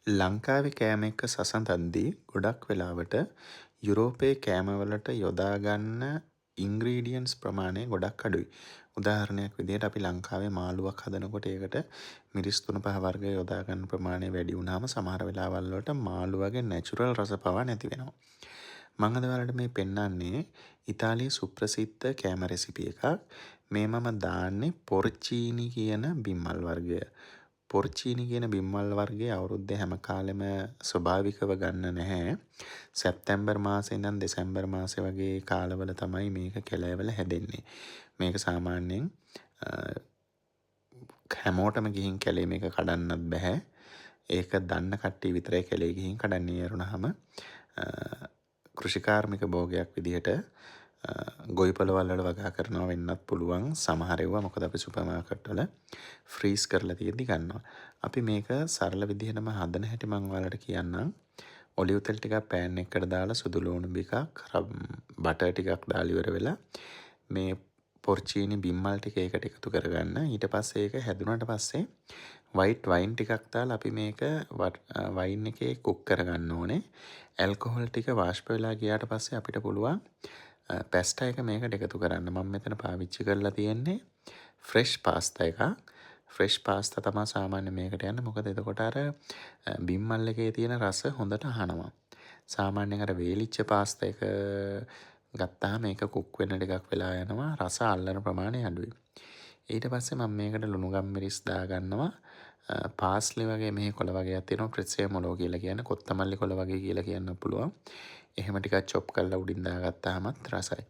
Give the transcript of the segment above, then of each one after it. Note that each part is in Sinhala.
ලංකාවේ කෑම එක්ක සසඳද්දී ගොඩක් වෙලාවට යුරෝපයේ කෑමවලට යොදා ගන්න ඉන්ග්‍රීඩියන්ට්ස් ප්‍රමාණය ගොඩක් අඩුයි. උදාහරණයක් විදිහට අපි ලංකාවේ මාළුවක් හදනකොට ඒකට මිරිස් 3-5 වර්ග යොදා ගන්න ප්‍රමාණය වැඩි වුණාම සමහර වෙලාවල් වලට මාළුවගේ නැචරල් රස පවා නැති වෙනවා. මම අද ඔයාලට මේ පෙන්නන්නේ ඉතාලියේ සුප්‍රසිද්ධ කෑම රෙසිපි එකක්. මේ මම දාන්නේ පොර්චීනි කියන බිම්මල් වර්ගය. පොර්චීනි කියන බිම්මල් වර්ගයේ අවුරුද්දේ හැම කාලෙම ස්වභාවිකව ගන්න නැහැ. සැප්තැම්බර් මාසේ ඉඳන් දෙසැම්බර් මාසේ වගේ කාලවල තමයි මේක කැලෑවල හැදෙන්නේ. මේක සාමාන්‍යයෙන් හැමෝටම ගිහින් කැලේ මේක කඩන්නත් බෑ. ඒක දන්න කට්ටිය විතරයි කැලේ ගිහින් කඩන්න යරුණාම කෘෂිකාර්මික භෝගයක් විදිහට ගොවිපළවල් වල වගා කරනවා වෙන්නත් පුළුවන්. සමහර ඒවා මොකද අපි සුපර් මාකට් වල ෆ්‍රීස් කරලා තියෙද්දි ගන්නවා. අපි මේක සරල විදිහටම හදන හැටි මම ඔයාලට කියන්නම්. ඔලිව් තෙල් ටිකක් පෑන් එකකට දාලා සුදු ලුණු ටිකක් බටර් ටිකක් දාලා ඉවර වෙලා මේ පොර්චීනි බිම්මල් ටික ඒකට එකතු කරගන්න. ඊට පස්සේ ඒක හැදුනට පස්සේ වයිට් වයින් ටිකක් දාලා අපි මේක වයින් එකේ කුක් කරගන්න ඕනේ. ඇල්කොහොල් ටික වාෂ්ප වෙලා ගියාට පස්සේ අපිට පුළුවන් පැස්ටා එක මේකට එකතු කරන්න. මම මෙතන පාවිච්චි කරලා තියෙන්නේ ෆ්‍රෙෂ් පාස්තා එකක්. ෆ්‍රෙෂ් පාස්තා තමයි සාමාන්‍ය මේකට යන්නේ. මොකද එතකොට අර බිම්මල් එකේ තියෙන රස හොඳට අහනවා. සාමාන්‍යයෙන් අර වේලිච්ච පාස්තා එක ගත්තාම මේක කුක් වෙන ටිකක් වෙලා යනවා. රස අල්ලන ප්‍රමාණය අඩුයි. ඊට පස්සේ මම මේකට ලුණු ගම්මිරිස් දා ගන්නවා. පාස්ලි වගේ මෙහි කොළ වගේක් තියෙනවා. ප්‍රෙසේමොලෝ කියලා කියන්නේ කොත්තමල්ලි කොළ වගේ කියලා කියන්න පුළුවන්. එහෙම ටිකක් චොප් කරලා උඩින් දාගත්තාමත් රසයි.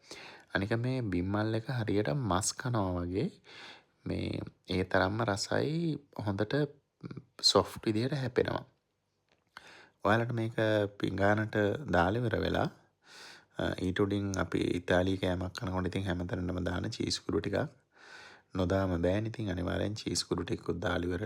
අනික මේ බිම්මල් එක හරියට මස් කනවා වගේ මේ ඒ තරම්ම රසයි හොඳට සොෆ්ට් විදිහට හැපෙනවා. ඔයාලට මේක පිඟානට දාලා ඉවර වෙලා ඊට උඩින් අපි ඉතාලි කෑමක් කනකොට ඉතින් හැමතැනම දාන චීස් කුඩු ටිකක් නොදාම බෑනේ. ඉතින් අනිවාර්යෙන් චීස් කුඩු ටිකකුත් දාලා ඉවර